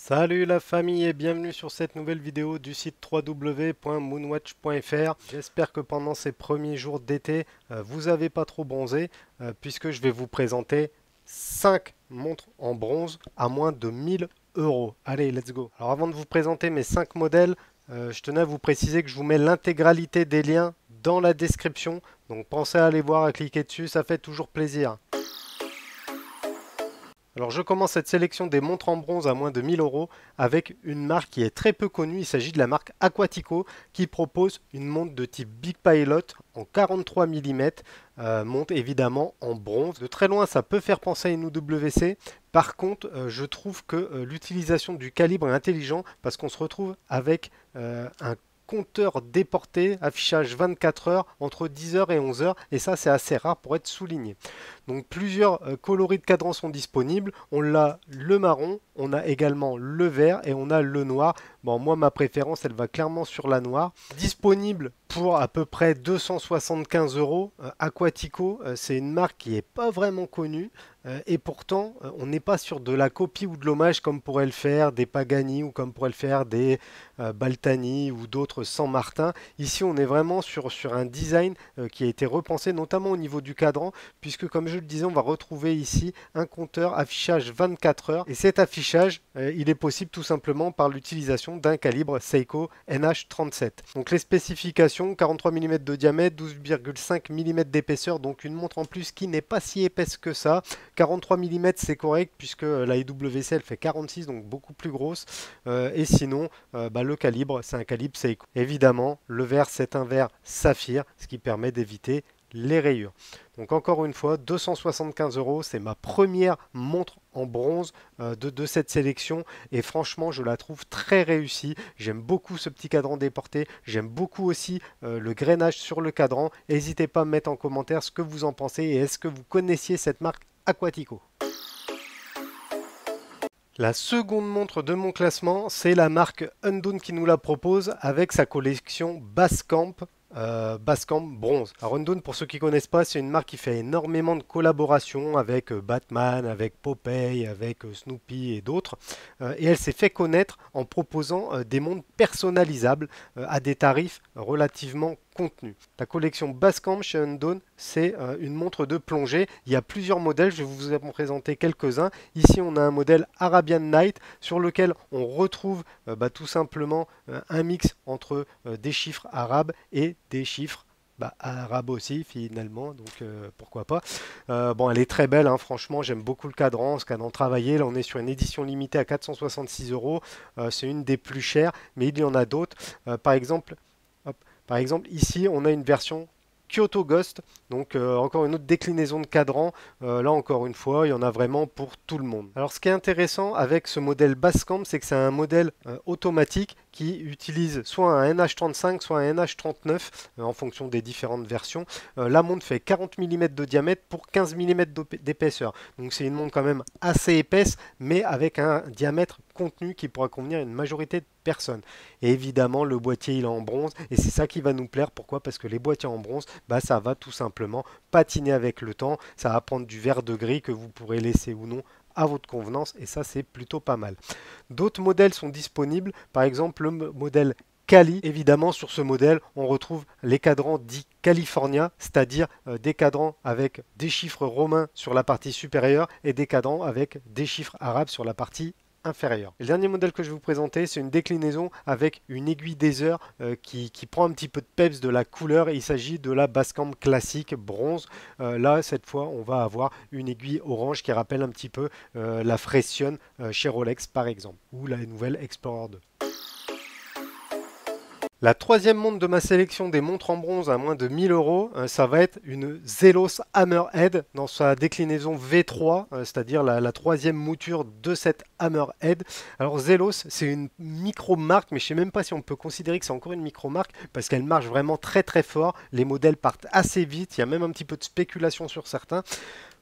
Salut la famille et bienvenue sur cette nouvelle vidéo du site www.moonwatch.fr. J'espère que pendant ces premiers jours d'été, vous n'avez pas trop bronzé puisque je vais vous présenter 5 montres en bronze à moins de 1000 euros. Allez, let's go. Alors avant de vous présenter mes 5 modèles, je tenais à vous préciser que je vous mets l'intégralité des liens dans la description. Donc pensez à aller voir, à cliquer dessus, ça fait toujours plaisir. Alors je commence cette sélection des montres en bronze à moins de 1000 euros avec une marque qui est très peu connue. Il s'agit de la marque Aquatico qui propose une montre de type Big Pilot en 43 mm, montre évidemment en bronze. De très loin ça peut faire penser à une UWC. Par contre je trouve que l'utilisation du calibre est intelligent parce qu'on se retrouve avec un compteur déporté, affichage 24 heures entre 10 h et 11 h et ça c'est assez rare pour être souligné. Donc plusieurs coloris de cadran sont disponibles. On a le marron, on a également le vert et on a le noir. Bon, moi ma préférence elle va clairement sur la noire. Disponible pour à peu près 275 euros. Aquatico, c'est une marque qui n'est pas vraiment connue et pourtant on n'est pas sur de la copie ou de l'hommage comme pourraient le faire des Pagani ou comme pourraient le faire des Baltani ou d'autres San Martin. Ici on est vraiment sur un design qui a été repensé notamment au niveau du cadran puisque comme je le disais on va retrouver ici un compteur affichage 24 heures et cet affichage il est possible tout simplement par l'utilisation d'un calibre Seiko NH37. Donc les spécifications 43 mm de diamètre, 12,5 mm d'épaisseur, donc une montre en plus qui n'est pas si épaisse que ça. 43 mm c'est correct puisque la IWC elle fait 46 donc beaucoup plus grosse et sinon le calibre c'est un calibre Seiko. Évidemment le verre c'est un verre saphir ce qui permet d'éviter les rayures. Donc encore une fois 275 euros, c'est ma première montre en bronze de cette sélection et franchement je la trouve très réussie. J'aime beaucoup ce petit cadran déporté, j'aime beaucoup aussi le grainage sur le cadran. N'hésitez pas à me mettre en commentaire ce que vous en pensez et est-ce que vous connaissiez cette marque Aquatico. La seconde montre de mon classement, c'est la marque Undoon qui nous la propose avec sa collection Basecamp. Basecamp bronze. Alors Undoon, pour ceux qui ne connaissent pas, c'est une marque qui fait énormément de collaborations avec Batman, avec Popeye, avec Snoopy et d'autres. Et elle s'est fait connaître en proposant des montres personnalisables à des tarifs relativement contenus. La collection Basecamp chez Undoon, c'est une montre de plongée. Il y a plusieurs modèles, je vais vous en présenter quelques-uns. Ici, on a un modèle Arabian Night sur lequel on retrouve tout simplement un mix entre des chiffres arabes et des chiffres arabes aussi finalement, donc pourquoi pas. Bon, elle est très belle, hein, franchement, j'aime beaucoup le cadran, ce cadran travaillé. Là, on est sur une édition limitée à 466 euros. C'est une des plus chères, mais il y en a d'autres. Par exemple, ici, on a une version Kyoto Ghost, donc encore une autre déclinaison de cadran. Là encore une fois, il y en a vraiment pour tout le monde. Alors ce qui est intéressant avec ce modèle Basecamp, c'est que c'est un modèle automatique qui utilise soit un NH35, soit un NH39 en fonction des différentes versions. La montre fait 40 mm de diamètre pour 15 mm d'épaisseur. Donc c'est une montre quand même assez épaisse, mais avec un diamètre contenu qui pourra convenir à une majorité de personnes. Et évidemment, le boîtier il est en bronze et c'est ça qui va nous plaire. Pourquoi? Parce que les boîtiers en bronze, ça va tout simplement patiner avec le temps. Ça va prendre du vert de gris que vous pourrez laisser ou non à votre convenance et ça c'est plutôt pas mal. D'autres modèles sont disponibles, par exemple le modèle Kali. Évidemment sur ce modèle on retrouve les cadrans dits California, c'est-à-dire des cadrans avec des chiffres romains sur la partie supérieure et des cadrans avec des chiffres arabes sur la partie inférieur. Le dernier modèle que je vais vous présenter, c'est une déclinaison avec une aiguille Dazer qui prend un petit peu de peps de la couleur. Il s'agit de la Basecamp classique bronze. Là, cette fois, on va avoir une aiguille orange qui rappelle un petit peu la Frecion chez Rolex par exemple, ou la nouvelle Explorer 2. La troisième montre de ma sélection des montres en bronze à moins de 1000 euros, ça va être une Zelos Hammerhead dans sa déclinaison V3, c'est-à-dire la troisième mouture de cette Hammerhead. Alors Zelos, c'est une micro-marque, mais je ne sais même pas si on peut considérer que c'est encore une micro-marque, parce qu'elle marche vraiment très très fort. Les modèles partent assez vite, il y a même un petit peu de spéculation sur certains.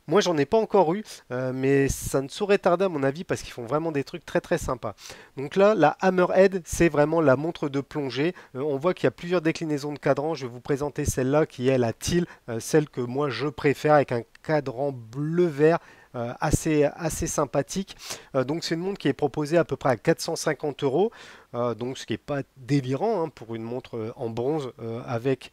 Moi, j'en ai pas encore eu, mais ça ne saurait tarder à mon avis parce qu'ils font vraiment des trucs très très sympas. Donc là, la Hammerhead, c'est vraiment la montre de plongée. On voit qu'il y a plusieurs déclinaisons de cadran. Je vais vous présenter celle-là qui est la teal, celle que moi je préfère avec un cadran bleu-vert. assez sympathique. Donc c'est une montre qui est proposée à peu près à 450 euros, donc ce qui n'est pas délirant hein, pour une montre en bronze avec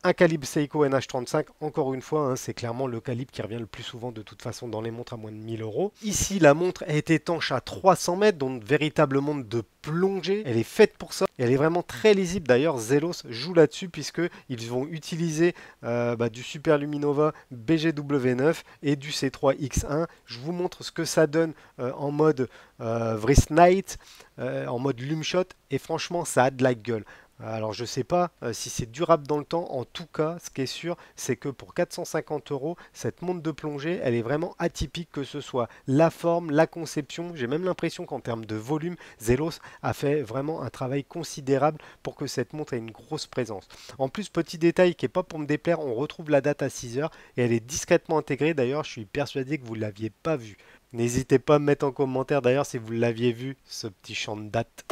un calibre Seiko NH35, encore une fois, hein, c'est clairement le calibre qui revient le plus souvent de toute façon dans les montres à moins de 1000 euros. Ici, la montre est étanche à 300 mètres, donc véritable montre de plongée. Elle est faite pour ça. Et elle est vraiment très lisible. D'ailleurs, Zelos joue là-dessus puisqu'ils vont utiliser du Super Luminova BGW9 et du C3X1. Je vous montre ce que ça donne en mode Wrist Night, en mode Lume Shot. Et franchement, ça a de la gueule. Alors je ne sais pas si c'est durable dans le temps, en tout cas ce qui est sûr c'est que pour 450 euros, cette montre de plongée elle est vraiment atypique, que ce soit la forme, la conception, j'ai même l'impression qu'en termes de volume, Zelos a fait vraiment un travail considérable pour que cette montre ait une grosse présence. En plus, petit détail qui n'est pas pour me déplaire, on retrouve la date à 6 heures et elle est discrètement intégrée, d'ailleurs je suis persuadé que vous ne l'aviez pas vue. N'hésitez pas à me mettre en commentaire d'ailleurs si vous l'aviez vu, ce petit champ de date.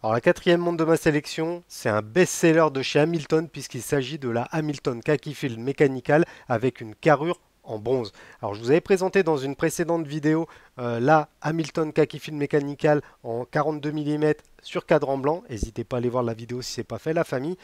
Alors la quatrième montre de ma sélection, c'est un best-seller de chez Hamilton puisqu'il s'agit de la Hamilton Khaki Field Mechanical avec une carrure en bronze. Alors je vous avais présenté dans une précédente vidéo la Hamilton Khaki Field Mechanical en 42 mm sur cadran blanc. N'hésitez pas à aller voir la vidéo si ce n'est pas fait la famille.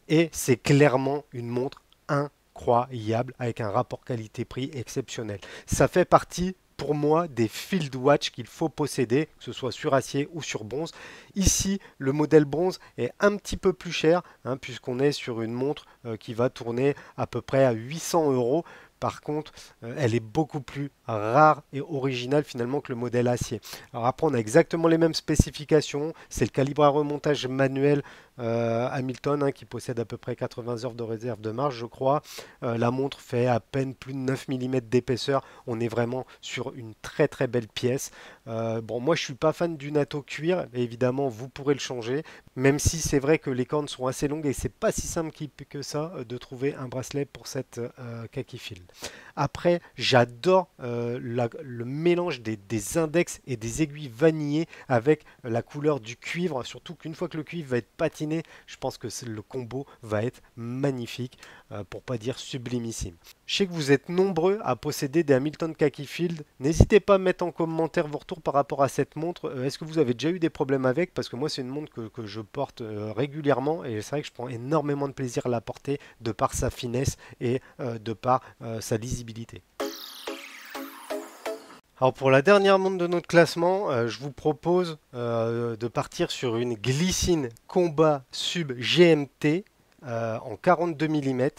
Et c'est clairement une montre incroyable avec un rapport qualité-prix exceptionnel. Ça fait partie pour moi des Field Watch qu'il faut posséder, que ce soit sur acier ou sur bronze. Ici, le modèle bronze est un petit peu plus cher, hein, puisqu'on est sur une montre qui va tourner à peu près à 800 euros. Par contre, elle est beaucoup plus rare et originale finalement que le modèle acier. Alors après, on a exactement les mêmes spécifications. C'est le calibre à remontage manuel Hamilton hein, qui possède à peu près 80 heures de réserve de marge, je crois. La montre fait à peine plus de 9 mm d'épaisseur. On est vraiment sur une très très belle pièce. Bon, moi je suis pas fan du natto cuir. Évidemment, vous pourrez le changer. Même si c'est vrai que les cornes sont assez longues et c'est pas si simple que ça de trouver un bracelet pour cette Khaki Field. Après, j'adore le mélange des index et des aiguilles vanillées avec la couleur du cuivre. Surtout qu'une fois que le cuivre va être patiné, je pense que le combo va être magnifique, pour pas dire sublimissime. Je sais que vous êtes nombreux à posséder des Hamilton Khaki Field. N'hésitez pas à mettre en commentaire vos retours par rapport à cette montre. Est-ce que vous avez déjà eu des problèmes avec? Parce que moi, c'est une montre que je porte régulièrement et c'est vrai que je prends énormément de plaisir à la porter de par sa finesse et de par sa lisibilité. Alors pour la dernière montre de notre classement, je vous propose de partir sur une Glycine Combat Sub GMT en 42 mm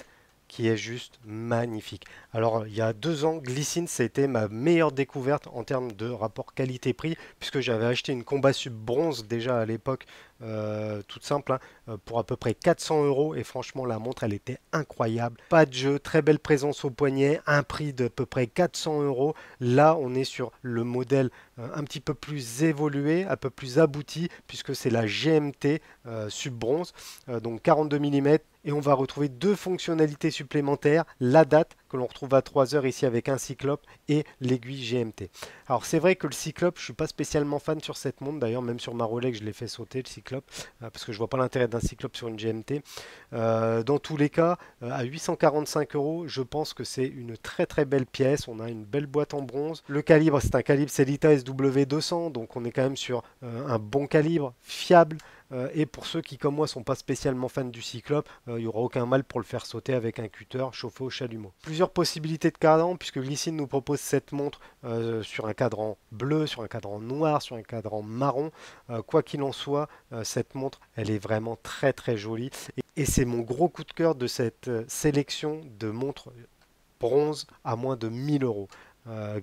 qui est juste magnifique. Alors il y a 2 ans, Glycine c'était ma meilleure découverte en termes de rapport qualité-prix puisque j'avais acheté une Combat Sub bronze déjà à l'époque, toute simple, hein, pour à peu près 400 euros et franchement la montre elle était incroyable. Pas de jeu, très belle présence au poignet, un prix de à peu près 400 euros. Là on est sur le modèle un petit peu plus évolué, un peu plus abouti puisque c'est la GMT Sub bronze, donc 42 mm. Et on va retrouver 2 fonctionnalités supplémentaires, la date que l'on retrouve à 3 heures ici avec un cyclope et l'aiguille GMT. Alors c'est vrai que le cyclope, je ne suis pas spécialement fan sur cette montre, d'ailleurs même sur ma Rolex je l'ai fait sauter le cyclope, parce que je vois pas l'intérêt d'un cyclope sur une GMT. Dans tous les cas, à 845 euros, je pense que c'est une très très belle pièce, on a une belle boîte en bronze. Le calibre, c'est un calibre Sellita SW200, donc on est quand même sur un bon calibre, fiable. Et pour ceux qui, comme moi, sont pas spécialement fans du cyclope, il n'y aura aucun mal pour le faire sauter avec un cutter chauffé au chalumeau. Plusieurs possibilités de cadran, puisque Glycine nous propose cette montre sur un cadran bleu, sur un cadran noir, sur un cadran marron. Quoi qu'il en soit, cette montre, elle est vraiment très très jolie. Et c'est mon gros coup de cœur de cette sélection de montres bronze à moins de 1000 euros.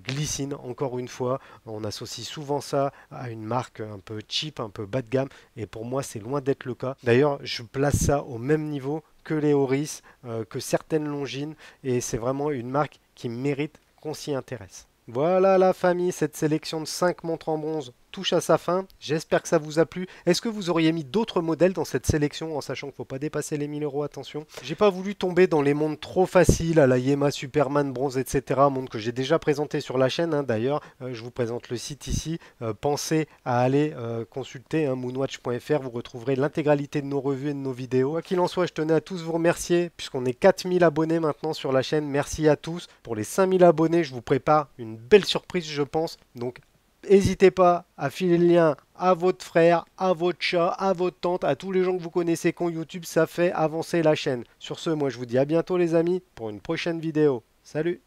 Glycine, encore une fois, on associe souvent ça à une marque un peu cheap, un peu bas de gamme, et pour moi c'est loin d'être le cas. D'ailleurs, je place ça au même niveau que les Oris, que certaines Longines, et c'est vraiment une marque qui mérite qu'on s'y intéresse. Voilà la famille, cette sélection de 5 montres en bronze touche à sa fin. J'espère que ça vous a plu. Est-ce que vous auriez mis d'autres modèles dans cette sélection en sachant qu'il ne faut pas dépasser les 1000 euros, attention. J'ai pas voulu tomber dans les mondes trop faciles à la Yema, Superman, Bronze, etc. Monde que j'ai déjà présenté sur la chaîne, hein. D'ailleurs, je vous présente le site ici. Pensez à aller consulter moonwatch.fr. Vous retrouverez l'intégralité de nos revues et de nos vidéos. Quoi qu'il en soit, je tenais à tous vous remercier puisqu'on est 4000 abonnés maintenant sur la chaîne. Merci à tous. Pour les 5000 abonnés, je vous prépare une belle surprise, je pense. Donc, n'hésitez pas à filer le lien à votre frère, à votre chat, à votre tante, à tous les gens que vous connaissez qui ont YouTube. Ça fait avancer la chaîne. Sur ce, moi je vous dis à bientôt les amis pour une prochaine vidéo. Salut!